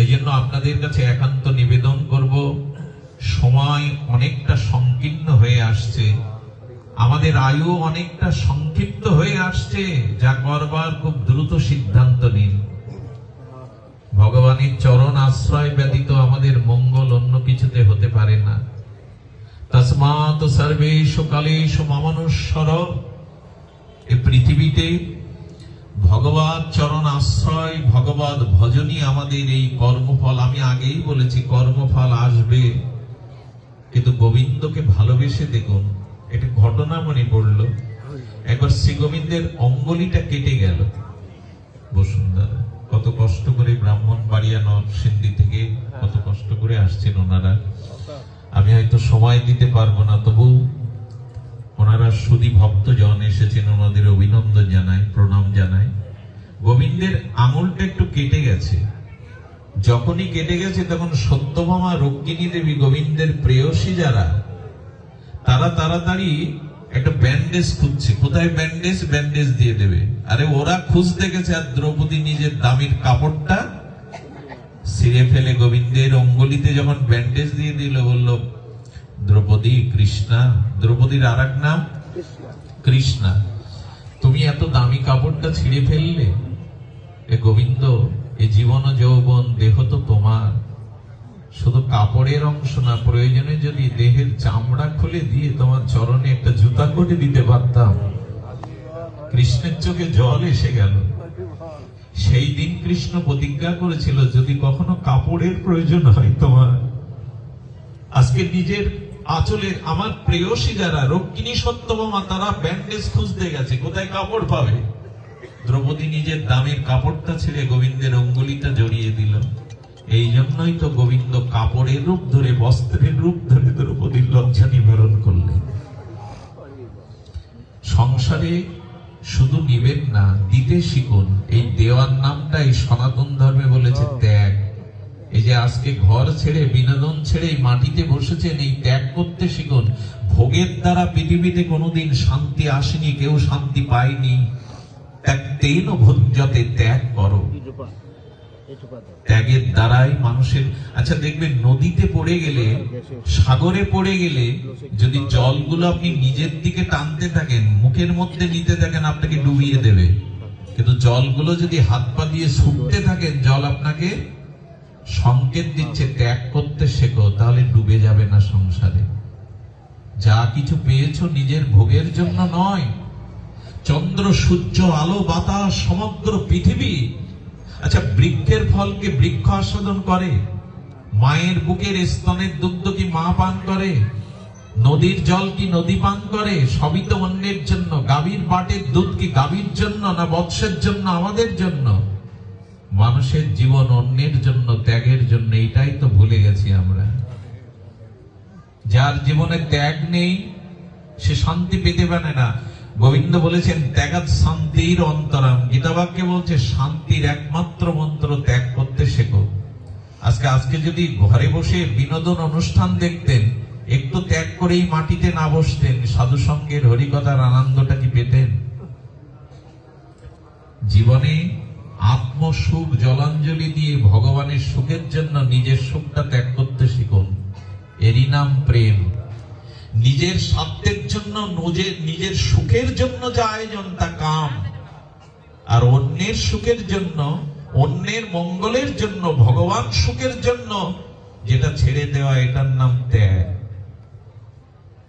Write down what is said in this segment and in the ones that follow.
সেই জন্য আপনাদের কাছে একান্ত নিবেদন করব, সময় অনেকটা সংকীর্ণ হয়ে আসছে, আমাদের আয়ু অনেকটা সংক্ষিপ্ত হয়ে আসছে, যা করবার খুব দ্রুত সিদ্ধান্ত নিন। ভগবানের চরণ আশ্রয় ব্যতীত আমাদের মঙ্গল অন্য কিছুতে হতে পারে না। তস্মাৎ সর্বেষু কালেষু মমানুস্মর। এই পৃথিবীতে ভগবত চরণ আশ্রয়, ভগবত ভজনই আমাদের এই কর্মফল। আমি আগেই বলেছি কর্মফল আসবে, কিন্তু গোবিন্দকে ভালোবেসে দেখুন। এটা ঘটনা মনে পড়লো, একবার শ্রী গোবিন্দের অঙ্গুলিটা কেটে গেল। বসুন্ধরা কত কষ্ট করে ব্রাহ্মণবাড়িয়া নরসিংদী থেকে কত কষ্ট করে আসছেন ওনারা। আমি হয়তো সময় দিতে পারবো না, তবু ওনারা সুধী ভক্তজন এসেছেন, ওনাদের অভিনন্দন জানাই, প্রণাম জানাই। গোবিন্দের আঙুলটা একটু কেটে গেছে। যখনই কেটে গেছে তখন সত্যভামা, রুক্মিণী দেবী, গোবিন্দের প্রেয়সী যারা, তারা তাড়াতাড়ি একটা ব্যান্ডেজ খুঁজছে। কোথায় ব্যান্ডেজ? ব্যান্ডেজ দিয়ে দেবে। আরে ওরা খুঁজতে গেছে, আর দ্রৌপদী নিজের দামির কাপড়টা ছিঁড়ে ফেলে গোবিন্দের অঙ্গুলিতে যখন ব্যান্ডেজ দিয়ে দিল, বলল দ্রৌপদী কৃষ্ণা। দ্রৌপদীর আর এক নাম কৃষ্ণা। তুমি এত দামি কাপড়টা ছিঁড়ে ফেললে। এ গোবিন্দ, এই জীবন যৌবন দেহ তো তোমার, শুধু কাপড়ের অংশ না, প্রয়োজনে যদি দেহের চামড়া খুলে দিয়ে তোমার চরণে একটা জুতা করে দিতে পারতাম। কৃষ্ণের চোখে জল এসে গেল। সেই দিন কৃষ্ণ প্রতিজ্ঞা করেছিল, যদি কখনো কাপড়ের প্রয়োজন হয় তোমার। আজকে নিজের আঁচলে আমার প্রেয়সী যারা, রুক্মিণী সত্যভামা, তারা ব্যান্ডেজ খুঁজতে গেছে, কোথায় কাপড় পাবে। দ্রৌপদী নিজের দামের কাপড়টা ছেড়ে গোবিন্দের অঙ্গুলিটা জড়িয়ে দিল। এই জন্যই তো গোবিন্দ কাপড়ের রূপ ধরে, বস্ত্রের রূপ ধরে দ্রৌপদীর লজ্জা নিবারণ করলেন। সংসারে শুধু নিবেন না, দিতে শিখুন। এই দেওয়ার নামটাই সনাতন ধর্মে বলেছে ত্যাগ। এই যে আজকে ঘর ছেড়ে, বিনোদন ছেড়ে এই মাটিতে বসেছেন, এই ত্যাগ করতে শিখুন। ভোগের দ্বারা পৃথিবীতে কোনোদিন শান্তি আসেনি, কেউ শান্তি পায়নি। ত্যাগতেন ভুঞ্জতে, ত্যাগ করো। ত্যাগের দ্বারাই মানুষের, আচ্ছা দেখবেন নদীতে পড়ে গেলে, সাগরে পড়ে গেলে, যদি জলগুলো আপনি নিজের দিকে টানতে থাকেন, মুখের মধ্যে নিতে থাকেন, আপনাকে ডুবিয়ে দেবে। কিন্তু জলগুলো যদি হাত পা দিয়ে ছুটতে থাকেন, জল আপনাকে সংকেত দিচ্ছে ত্যাগ করতে শেখো, তাহলে ডুবে যাবে না সংসারে। যা কিছু পেয়েছো নিজের ভোগের জন্য নয়। চন্দ্র, সূর্য, আলো, বাতাস, সমগ্র পৃথিবী। আচ্ছা, বৃক্ষের ফলকে বৃক্ষ আস্বাদন করে? মায়ের বুকের স্তনের দুগ্ধ কি মা পান করে? নদীর জল কি নদী পান করে? সবই তো অন্যের জন্য। গাভীর বাটের দুধ কি গাভীর জন্য না বৎসের জন্য, আমাদের জন্য? মানুষের জীবন অন্যের জন্য, ত্যাগের জন্য। এটাই তো ভুলে গেছি আমরা। যার জীবনে ত্যাগ নেই, সে শান্তি পেতে পারে না। গোবিন্দ বলেছেন ত্যাগাৎ শান্তির অন্তরাম। গীতাবাক্যে বলছে শান্তির একমাত্র মন্ত্র ত্যাগ করতে শেখো। আজকে যদি ঘরে বসে বিনোদন অনুষ্ঠান দেখতেন, একটু ত্যাগ করেই মাটিতে না বসতেন, সাধু সঙ্গের হরিকথার আনন্দটা কি পেতেন? জীবনে আত্মসুখ জলাঞ্জলি দিয়ে ভগবানের সুখের জন্য নিজের সুখটা ত্যাগ করতে শিখুন। এরই নাম প্রেম। নিজের স্বার্থের জন্য, নিজের সুখের জন্য যা আয়োজন তা কাম। আর অন্যের সুখের জন্য, অন্যের মঙ্গলের জন্য, ভগবান সুখের জন্য যেটা ছেড়ে দেওয়া, এটার নাম ত্যাগ।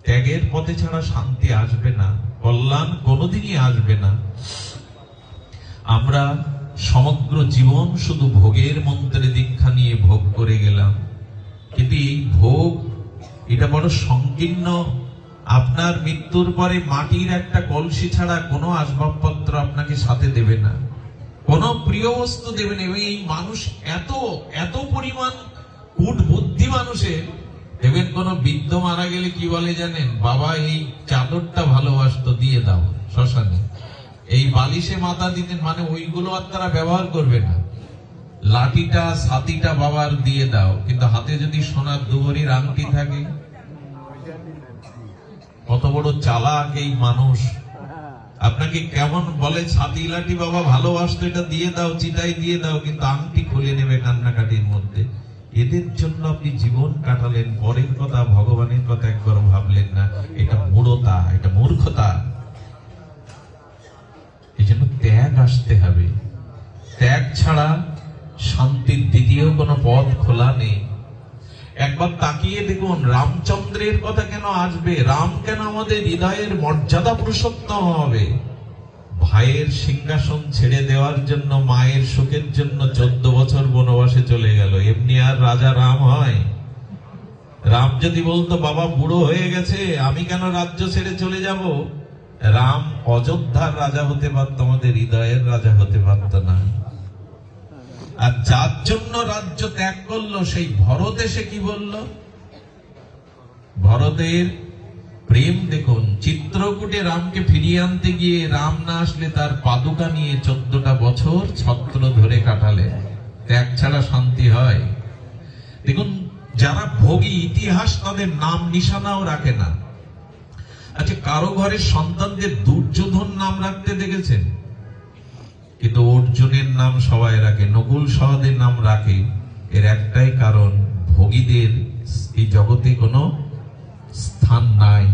ত্যাগের পথে ছাড়া শান্তি আসবে না, কল্যাণ কোনোদিনই আসবে না। আমরা সমগ্র জীবন শুধু ভোগের মন্ত্রে দীক্ষা নিয়ে ভোগ করে গেলাম, কিন্তু এই ভোগ, এটা বড় সংকীর্ণ। আপনার মৃত্যুর পরে মাটির একটা কলসি ছাড়া কোনো আসবাবপত্র আপনাকে সাথে দেবে না, কোনো প্রিয় বস্তু দেবে না। এবং এই মানুষ এত এত পরিমাণ কূট বুদ্ধি মানুষের। দেখবেন কোন বৃদ্ধ মারা গেলে কি বলে জানেন? বাবা এই চাদরটা ভালোবাসতো, দিয়ে দাও শ্মশানে। এই বালিশে মাথা দিতেন, মানে ওইগুলো আর তারা ব্যবহার করবে না। লাঠিটা, ছাতিটা বাবার দিয়ে দাও, কিন্তু হাতে যদি সোনার দুভরির আংটি থাকে। কত বড় চালাক এই মানুষ। আপনাকে কেমন বলে ছাতি লাঠি বাবা ভালোবাসতো, এটা দিয়ে দাও, চিটাই দিয়ে দাও, কিন্তু আংটি খুলে নেবে কান্নাকাটির মধ্যে। এদের জন্য আপনি জীবন কাটালেন, পরের কথা ভগবানের কথা একবার ভাবলেন না। এটা মূঢ়তা, এটা মূর্খতা। এই জন্য ত্যাগ আসতে হবে। ত্যাগ ছাড়া শান্তির দ্বিতীয় কোনো পথ খোলা নেই। একবার তাকিয়ে দেখুন, রামচন্দ্রের কথা কেন আসবে? রাম কেন আমাদের হৃদয়ের মর্যাদা পুরুষোত্তম হবে? ভাইয়ের সিংহাসন ছেড়ে দেওয়ার জন্য, মায়ের সুখের জন্য 14 বছর বনবাসে চলে গেল। এমনি আর রাজা রাম হয়? রাম যদি বলতো বাবা বুড়ো হয়ে গেছে, আমি কেন রাজ্য ছেড়ে চলে যাব, রাম অযোধ্যার রাজা হতে পারত, আমাদের হৃদয়ের রাজা হতে পারত না। আর যার জন্য রাজ্য ত্যাগ করলো সেই ভরত এসে কি বলল? ভরতের প্রেম দেখুন, চিত্রকূটে রামকে ফিরিয়ে আনতে গিয়ে রাম না আসলে তার পাদুকা নিয়ে 14টা বছর ছত্র ধরে কাটালে। ত্যাগ ছাড়া শান্তি হয়? দেখুন, যারা ভোগী, ইতিহাস তাদের নাম নিশানাও রাখে না। আচ্ছা, কারো ঘরের সন্তানদের দুর্যোধন নাম রাখতে দেখেছেন? কিন্তু অর্জুনের নাম সবাই রাখে, নকুল সহদেব নাম রাখে। এর একটাই কারণ, ভোগীদের এই জগতে কোনো স্থান নাই।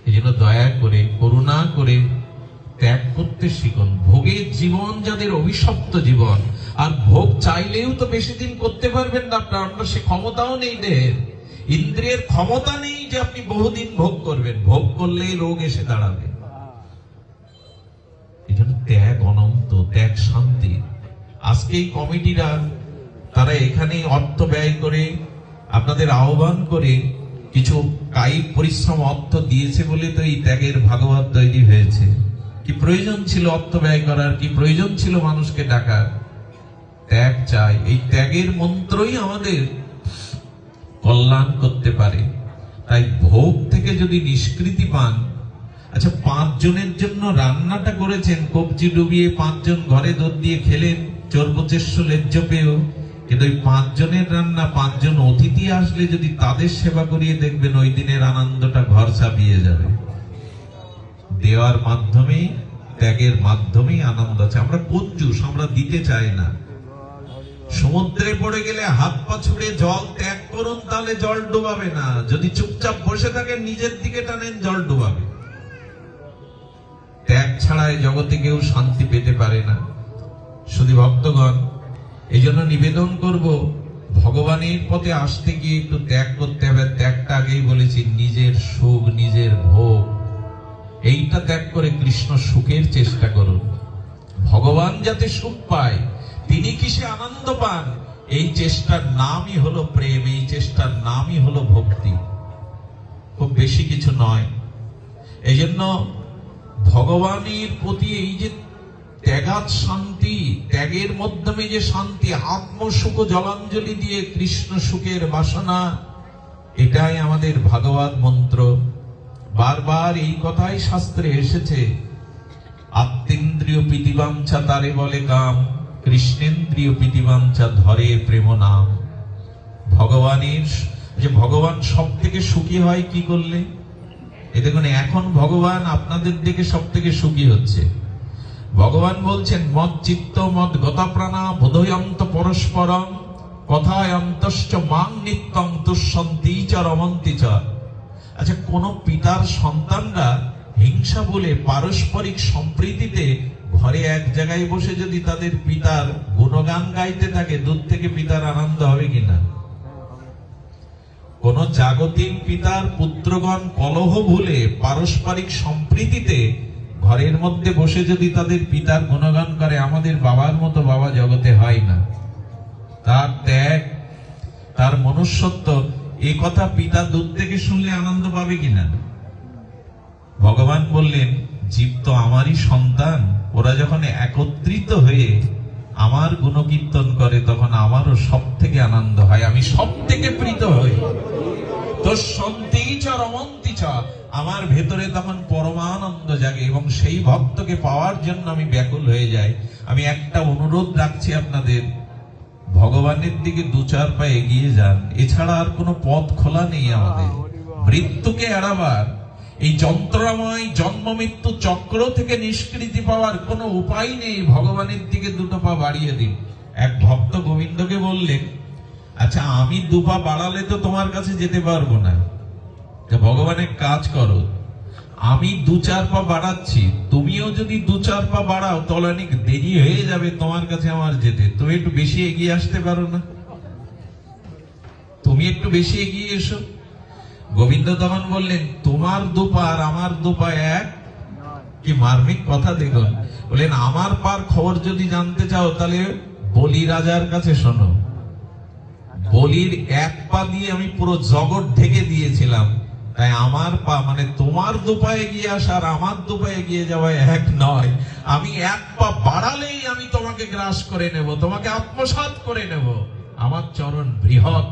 এই জন্য দয়া করে, করুণা করে ত্যাগ করতে শিখুন। ভোগের জীবন যাদের অভিশপ্ত জীবন, আর ভোগ চাইলেও তো বেশি দিন করতে পারবেন না আপনার, সে ক্ষমতাও নেই দেহের, ইন্দ্রিয়ের ক্ষমতা নেই যে আপনি বহুদিন ভোগ করবেন। ভোগ করলেই রোগ এসে দাঁড়াবে। এই জন্য ত্যাগ অনন্ত, ত্যাগ শান্তি। আজকে এই কমিটিরা তারা এখানে অর্থ ব্যয় করে, আপনাদের আহ্বান করে কিছু কায়িক পরিশ্রম অর্থ দিয়েছে বলে তো এই ত্যাগের ভাগবত তৈরি হয়েছে। কি প্রয়োজন ছিল অর্থ ব্যয় করার? কি প্রয়োজন ছিল মানুষকে ডাকার? ত্যাগ চাই। এই ত্যাগের মন্ত্রই আমাদের কল্যাণ করতে পারে। তাই ভোগ থেকে যদি নিষ্কৃতি পান, আচ্ছা 5 জনের জন্য রান্নাটা করেছেন, কবজি ডুবিয়ে 5 জন ঘরে দুধ দিয়ে খেলেন, চর্বচেষ্য লেজ্জ পেয়েও, কিন্তু ওই 5 জনের রান্না, 5 জন অতিথি আসলে যদি তাদের সেবা করিয়ে দেখবেন, ওই দিনের আনন্দটা ঘর ছাপিয়ে যাবে। দেওয়ার মাধ্যমেই, ত্যাগের মাধ্যমেই আনন্দ আছে। আমরা কঞ্জুস, আমরা দিতে চাই না। সমুদ্রে পড়ে গেলে হাত পা ছুড়ে জল ত্যাগ করুন, তাহলে জল ডুবাবে না। যদি চুপচাপ বসে থাকেন, নিজের দিকে টানেন, জল ডুবাবে। ত্যাগ ছাড়া এই জগতে কেউ শান্তি পেতে পারে না। শুধু ভক্তগণ, এই জন্য নিবেদন করব, ভগবানের পথে আসতে গিয়ে একটু ত্যাগ করতে হবে। ত্যাগটা আগেই বলেছি, নিজের সুখ, নিজের ভোগ, এইটা ত্যাগ করে কৃষ্ণ সুখের চেষ্টা করুন। ভগবান যাতে সুখ পায়, তিনি কিসে আনন্দ পান, এই চেষ্টার নামই হলো প্রেম, এই চেষ্টার নামই হলো ভক্তি। খুব বেশি কিছু নয়। এই জন্য ভগবানের প্রতি এই যে ত্যাগাত শান্তি, ত্যাগের মাধ্যমে যে শান্তি, আত্মসুখ জলাঞ্জলি দিয়ে কৃষ্ণ সুখের বাসনা, এটাই আমাদের ভাগবত মন্ত্র। বারবার এই কথাই শাস্ত্রে এসেছে, আত্মেন্দ্রিয় প্রীতিবাঞ্ছা তারে বলে কাম, কৃষ্ণেন্দ্রিয় প্রীতিবাঞ্ছা ধরে প্রেম নাম। ভগবানের যে ভগবান সব থেকে সুখী হয় কি করলে? এই দেখুন, এখন ভগবান আপনাদের দিকে সব থেকে সুখী হচ্ছে। ভগবান বলছেন, মদ চিত্ত মদ গতা প্রাণা বোধয়ন্ত পরস্পরম কথায়ন্তশ্চ মাং নিত্যং তুষ্যন্তি চ রমন্তি চ। আচ্ছা, কোন পিতার সন্তানরা হিংসা বলে পারস্পরিক সম্প্রীতিতে ঘরে এক জায়গায় বসে যদি তাদের পিতার গুণগান গাইতে থাকে, দূর থেকে পিতার আনন্দ হবে কিনা? কোন জাগতিক পিতার পুত্রগণ কলহ ভুলে পারস্পরিক সম্প্রীতিতে ঘরের মধ্যে বসে যদি তাদের পিতার গুণগান করে, আমাদের বাবার মতো বাবা জগতে হয় না। তার ত্যাগ, তার মনুষ্যত্ব, এই কথা পিতা দূর থেকে শুনলে আনন্দ পাবে কিনা? ভগবান বললেন, জীব তো আমারই সন্তান, ওরা যখন একত্রিত হয়ে আমার গুণকীর্তন করে, তখন আমারও সব থেকে আনন্দ হয়, আমি সব থেকে প্রীত হই। তো সন্তি চ রমন্তি চ, আমার ভেতরে তখন পরমানন্দ জাগে, এবং সেই ভক্তকে পাওয়ার জন্য আমি ব্যাকুল হয়ে যাই। আমি একটা অনুরোধ রাখছি আপনাদের, ভগবানের দিকে 2-4 পা এগিয়ে যান। এছাড়া আর কোনো পথ খোলা নেই আমাদের। মৃত্যুকে এড়াবার এই যন্ত্রময় জন্ম মৃত্যু চক্র থেকে নিষ্কৃতি পাওয়ার কোনো উপায় নেই, ভগবানের দিকে দুটো পা বাড়িয়ে দিন। এক ভক্ত গোবিন্দকে বললেন, আচ্ছা আমি দুপা বাড়ালে তো তোমার কাছে যেতে পারবো না, ভগবানের কাজ করো, আমি দু চার পা বাড়াচ্ছি, তুমিও যদি দু চার পা বাড়াও তাহলে অনেক দেরি হয়ে যাবে তোমার কাছে আমার যেতে, তুমি একটু বেশি এগিয়ে আসতে পারো না, তুমি একটু বেশি এগিয়ে এসো। গোবিন্দ তখন বললেন, তোমার দুপা আর আমার দুপা এক? কি মার্মিক কথা দেখুন। বললেন, আমার পার খবর যদি জানতে চাও তাহলে বলি রাজার কাছে শোনো। বলির এক পা দিয়ে আমি পুরো জগৎ ঢেকে দিয়েছিলাম, তাই আমার পা মানে তোমার দুপা এগিয়ে আসা আর আমার দুপা এগিয়ে যাওয়া এক নয়। আমি এক পা বাড়ালেই আমি তোমাকে গ্রাস করে নেব, তোমাকে আত্মসাৎ করে নেব। আমার চরণ বৃহৎ,